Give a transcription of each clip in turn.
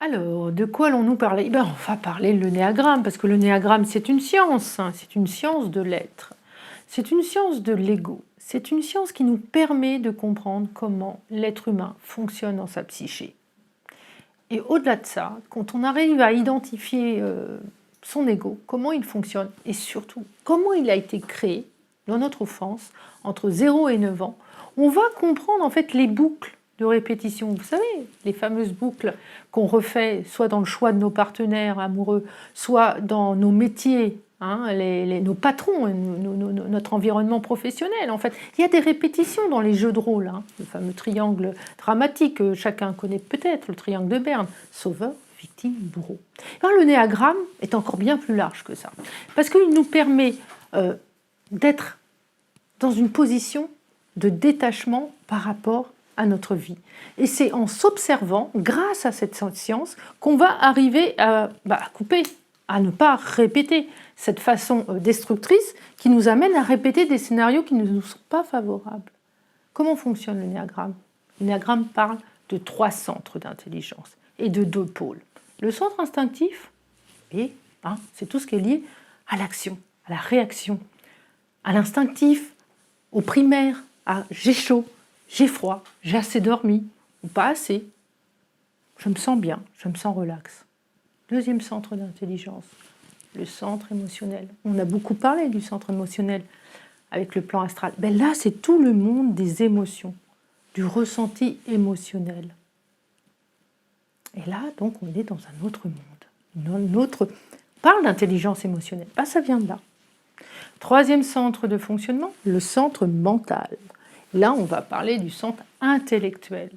Alors, de quoi allons-nous parler? Eh ben, on va parler de l'énéagramme, parce que l'énéagramme, c'est une science, hein, c'est une science de l'être, c'est une science de l'ego, c'est une science qui nous permet de comprendre comment l'être humain fonctionne dans sa psyché. Et au-delà de ça, quand on arrive à identifier son ego, comment il fonctionne, et surtout comment il a été créé dans notre enfance, entre 0 et 9 ans, on va comprendre en fait les boucles de répétition. Vous savez, les fameuses boucles qu'on refait soit dans le choix de nos partenaires amoureux, soit dans nos métiers, hein, nos patrons, notre environnement professionnel. En fait, il y a des répétitions dans les jeux de rôle, hein, le fameux triangle dramatique que chacun connaît peut-être, le triangle de Berne, sauveur, victime, bourreau. Alors, le néagramme est encore bien plus large que ça, parce qu'il nous permet d'être dans une position de détachement par rapport à notre vie. Et c'est en s'observant, grâce à cette science, qu'on va arriver à couper, à ne pas répéter cette façon destructrice qui nous amène à répéter des scénarios qui ne nous sont pas favorables. Comment fonctionne le néagramme? Le néagramme parle de 3 centres d'intelligence et de 2 pôles. Le centre instinctif, c'est tout ce qui est lié à l'action, à la réaction, à l'instinctif, au primaire, à j'ai chaud, j'ai froid, j'ai assez dormi ou pas assez, je me sens bien, je me sens relax. Deuxième centre d'intelligence, le centre émotionnel. On a beaucoup parlé du centre émotionnel avec le plan astral. Ben là, c'est tout le monde des émotions, du ressenti émotionnel. Et là, donc, on est dans un autre monde. Parle d'intelligence émotionnelle. Ça vient de là. Troisième centre de fonctionnement, le centre mental. Là, on va parler du centre intellectuel,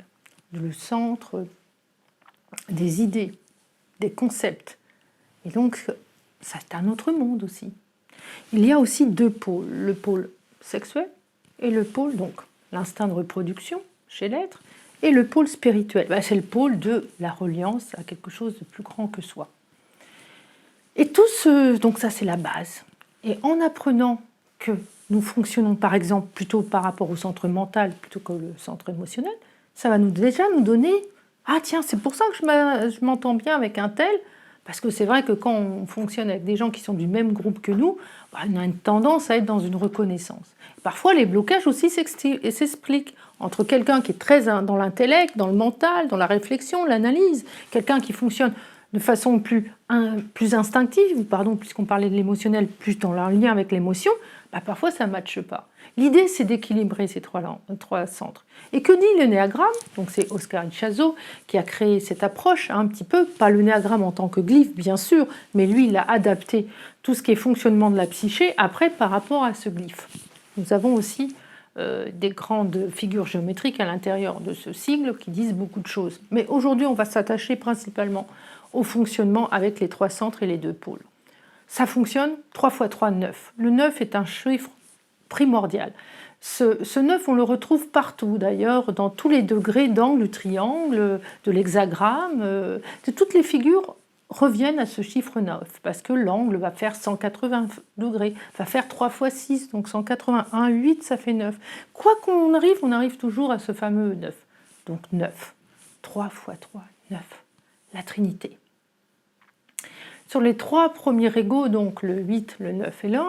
le centre des idées, des concepts. Et donc, c'est un autre monde aussi. Il y a aussi 2 pôles, le pôle sexuel et le pôle, donc, l'instinct de reproduction chez l'être, et le pôle spirituel. C'est le pôle de la reliance à quelque chose de plus grand que soi. Et donc ça, c'est la base. Et en apprenant que nous fonctionnons par exemple plutôt par rapport au centre mental plutôt que le centre émotionnel, ça va déjà nous donner « Ah tiens, c'est pour ça que je m'entends bien avec un tel », parce que c'est vrai que quand on fonctionne avec des gens qui sont du même groupe que nous, on a une tendance à être dans une reconnaissance. Parfois, les blocages aussi s'expliquent entre quelqu'un qui est très dans l'intellect, dans le mental, dans la réflexion, l'analyse, quelqu'un qui fonctionne de façon plus instinctive, puisqu'on parlait de l'émotionnel, plus dans leur lien avec l'émotion, parfois ça ne matche pas. L'idée, c'est d'équilibrer ces 3 centres. Et que dit le néagramme? Donc c'est Oscar Ichazo qui a créé cette approche, un petit peu, pas le néagramme en tant que glyphe, bien sûr, mais lui, il a adapté tout ce qui est fonctionnement de la psyché, après, par rapport à ce glyphe. Nous avons aussi des grandes figures géométriques à l'intérieur de ce sigle qui disent beaucoup de choses. Mais aujourd'hui, on va s'attacher principalement au fonctionnement avec les 3 centres et les 2 pôles. Ça fonctionne 3 x 3, 9. Le 9 est un chiffre primordial. Ce 9, on le retrouve partout, d'ailleurs, dans tous les degrés d'angle du triangle, de l'hexagramme. Toutes les figures reviennent à ce chiffre 9, parce que l'angle va faire 180 degrés, va faire 3 x 6, donc 181, 8, ça fait 9. Quoi qu'on arrive, on arrive toujours à ce fameux 9. Donc 9, 3 x 3, 9, la Trinité. Sur les 3 premiers égaux, donc le 8, le 9 et le 1,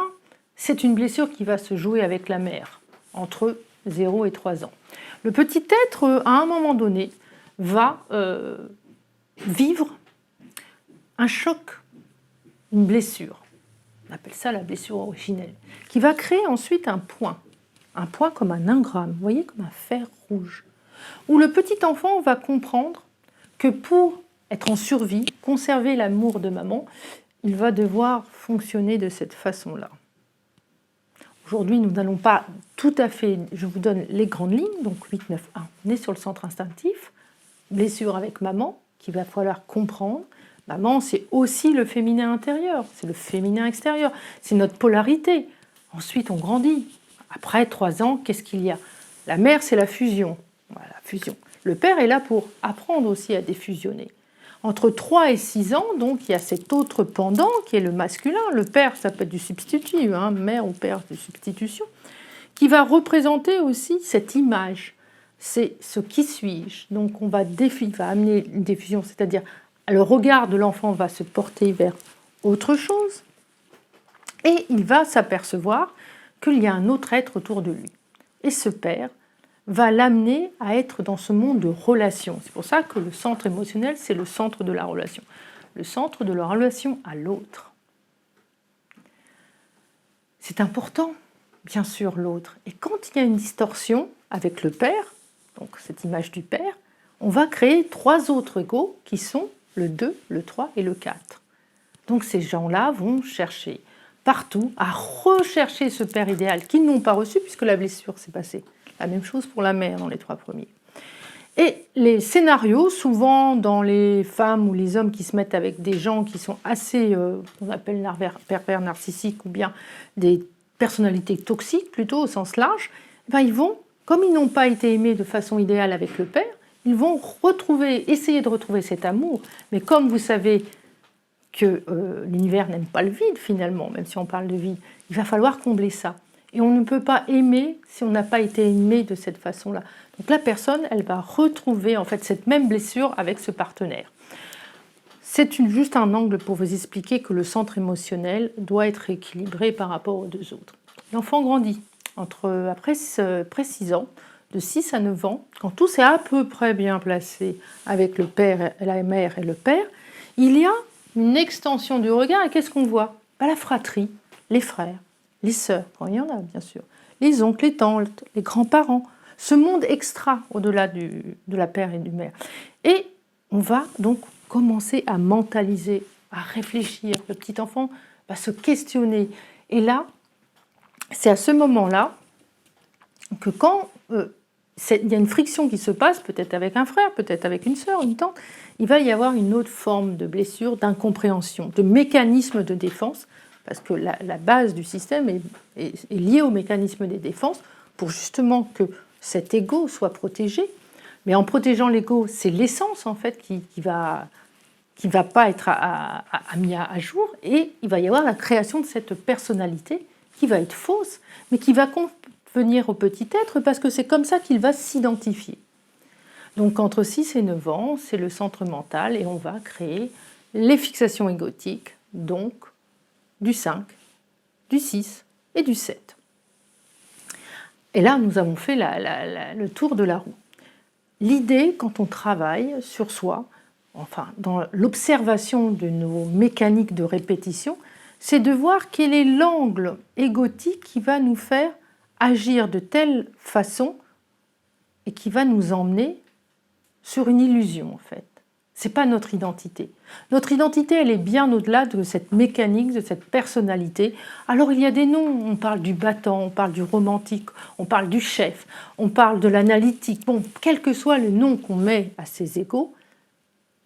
c'est une blessure qui va se jouer avec la mère, entre 0 et 3 ans. Le petit être, à un moment donné, va vivre un choc, une blessure. On appelle ça la blessure originelle, qui va créer ensuite un point comme un engramme, vous voyez, comme un fer rouge, où le petit enfant va comprendre que pour être en survie, conserver l'amour de maman, il va devoir fonctionner de cette façon-là. Aujourd'hui, nous n'allons pas tout à fait, je vous donne les grandes lignes, donc 8, 9, 1, on est sur le centre instinctif, blessure avec maman, qu'il va falloir comprendre. Maman, c'est aussi le féminin intérieur, c'est le féminin extérieur, c'est notre polarité. Ensuite, on grandit. Après 3 ans, qu'est-ce qu'il y a? La mère, c'est la fusion. Voilà, la fusion. Le père est là pour apprendre aussi à défusionner. Entre 3 et 6 ans, donc, il y a cet autre pendant qui est le masculin. Le père, ça peut être du substitut, hein, mère ou père de substitution, qui va représenter aussi cette image. C'est ce qui suis-je. Donc, on va amener une diffusion, c'est-à-dire Le regard de l'enfant va se porter vers autre chose et il va s'apercevoir qu'il y a un autre être autour de lui. Et ce père va l'amener à être dans ce monde de relations. C'est pour ça que le centre émotionnel, c'est le centre de la relation. Le centre de la relation à l'autre. C'est important, bien sûr, l'autre. Et quand il y a une distorsion avec le père, donc cette image du père, on va créer 3 autres égos qui sont le 2, le 3 et le 4. Donc ces gens-là vont chercher partout à rechercher ce père idéal qu'ils n'ont pas reçu puisque la blessure s'est passée. La même chose pour la mère dans les 3 premiers. Et les scénarios, souvent dans les femmes ou les hommes qui se mettent avec des gens qui sont assez, qu'on appelle pervers narcissiques ou bien des personnalités toxiques, plutôt au sens large, ben ils vont, comme ils n'ont pas été aimés de façon idéale avec le père, ils vont essayer de retrouver cet amour. Mais comme vous savez que l'univers n'aime pas le vide finalement, même si on parle de vide, il va falloir combler ça. Et on ne peut pas aimer si on n'a pas été aimé de cette façon-là. Donc la personne, elle va retrouver en fait cette même blessure avec ce partenaire. C'est juste un angle pour vous expliquer que le centre émotionnel doit être équilibré par rapport aux 2 autres. L'enfant grandit après 6 ans, de 6 à 9 ans, quand tout s'est à peu près bien placé avec le père, la mère et le père, il y a une extension du regard. Et qu'est-ce qu'on voit? La fratrie, les frères, les sœurs, quand il y en a bien sûr, les oncles, les tantes, les grands-parents, ce monde extra au-delà de la père et du mère. Et on va donc commencer à mentaliser, à réfléchir. Le petit enfant va se questionner. Et là, c'est à ce moment-là que quand il y a une friction qui se passe, peut-être avec un frère, peut-être avec une sœur, une tante, il va y avoir une autre forme de blessure, d'incompréhension, de mécanisme de défense, parce que la base du système est liée au mécanisme des défenses pour justement que cet ego soit protégé. Mais en protégeant l'ego, c'est l'essence en fait qui va pas être mis à jour, et il va y avoir la création de cette personnalité qui va être fausse, mais qui va convenir au petit être parce que c'est comme ça qu'il va s'identifier. Donc entre 6 et 9 ans, c'est le centre mental et on va créer les fixations égotiques, donc du 5, du 6 et du 7. Et là, nous avons fait le tour de la roue. L'idée, quand on travaille sur soi, enfin dans l'observation de nos mécaniques de répétition, c'est de voir quel est l'angle égotique qui va nous faire agir de telle façon et qui va nous emmener sur une illusion en fait. Ce n'est pas notre identité. Notre identité, elle est bien au-delà de cette mécanique, de cette personnalité. Alors il y a des noms, on parle du battant, on parle du romantique, on parle du chef, on parle de l'analytique. Bon, quel que soit le nom qu'on met à ces égos,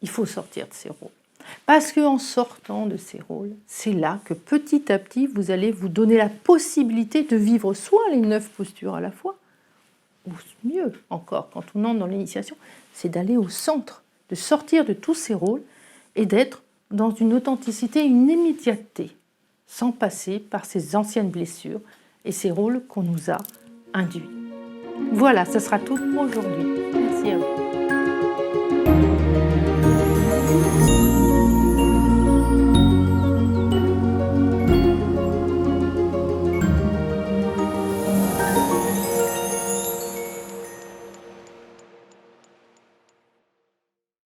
il faut sortir de ces rôles. Parce qu'en sortant de ces rôles, c'est là que petit à petit, vous allez vous donner la possibilité de vivre soit les 9 postures à la fois, ou mieux encore, quand on entre dans l'initiation, c'est d'aller au centre, de sortir de tous ces rôles et d'être dans une authenticité, une immédiateté, sans passer par ces anciennes blessures et ces rôles qu'on nous a induits. Voilà, ce sera tout pour aujourd'hui. Merci à vous.